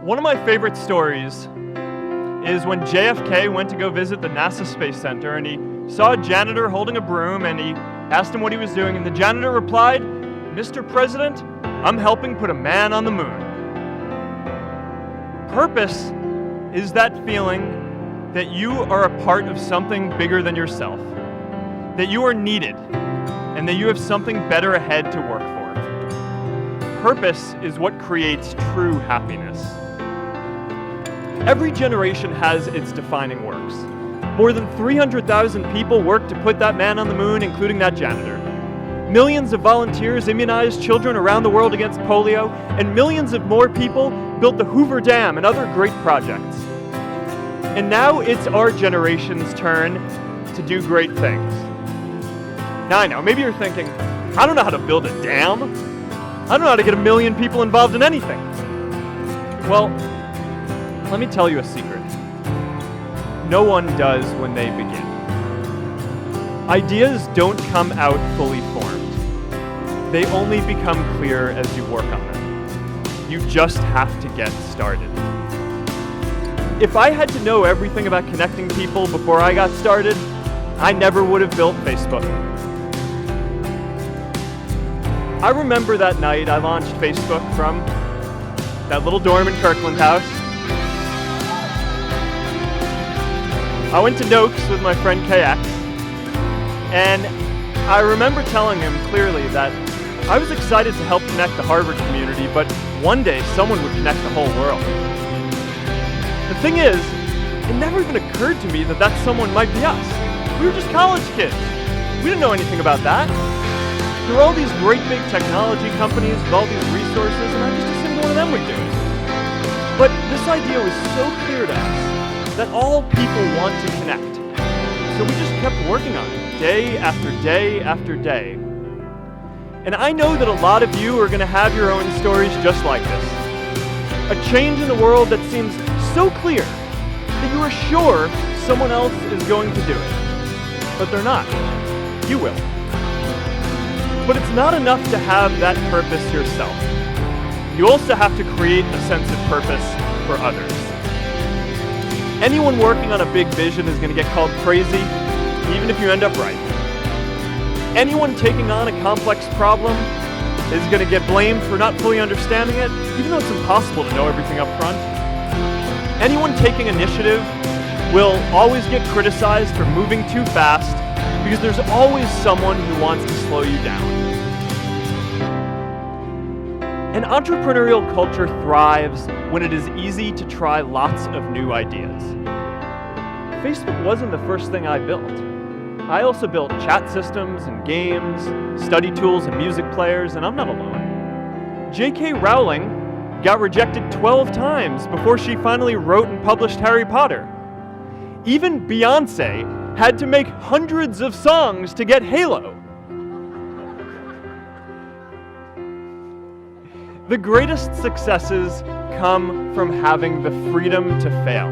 One of my favorite stories is when JFK went to go visit the NASA Space Center, and he saw a janitor holding a broom, and he asked him what he was doing, and the janitor replied, "Mr. President, I'm helping put a man on the moon." Purpose is that feeling that you are a part of something bigger than yourself, that you are needed, and that you have something better ahead to work for. Purpose is what creates true happiness. Every generation has its defining works. More than 300,000 people worked to put that man on the moon, including that janitor. Millions of volunteers immunized children around the world against polio, and millions of more people built the Hoover Dam and other great projects. And now it's our generation's turn to do great things. Now I know, maybe you're thinking, I don't know how to build a dam. I don't know how to get 1 million people involved in anything. Well, let me tell you a secret. No one does when they begin. Ideas don't come out fully formed. They only become clear as you work on them. You just have to get started. If I had to know everything about connecting people before I got started, I never would have built Facebook. I remember that night I launched Facebook from that little dorm in Kirkland House. I went to Noakes with my friend KX, and I remember telling him clearly that I was excited to help connect the Harvard community, but one day someone would connect the whole world. The thing is, it never even occurred to me that that someone might be us. We were just college kids. We didn't know anything about that. There were all these great big technology companies with all these resources, and I just assumed one of them would do it. But this idea was so clear to us that all people want to connect. So we just kept working on it, day after day after day. And I know that a lot of you are going to have your own stories just like this. A change in the world that seems so clear that you are sure someone else is going to do it. But they're not. You will. But it's not enough to have that purpose yourself. You also have to create a sense of purpose for others. Anyone working on a big vision is going to get called crazy, even if you end up right. Anyone taking on a complex problem is going to get blamed for not fully understanding it, even though it's impossible to know everything up front. Anyone taking initiative will always get criticized for moving too fast because there's always someone who wants to slow you down. An entrepreneurial culture thrives when it is easy to try lots of new ideas. Facebook wasn't the first thing I built. I also built chat systems and games, study tools and music players, and I'm not alone. J.K. Rowling got rejected 12 times before she finally wrote and published Harry Potter. Even Beyoncé had to make hundreds of songs to get Halo. The greatest successes come from having the freedom to fail.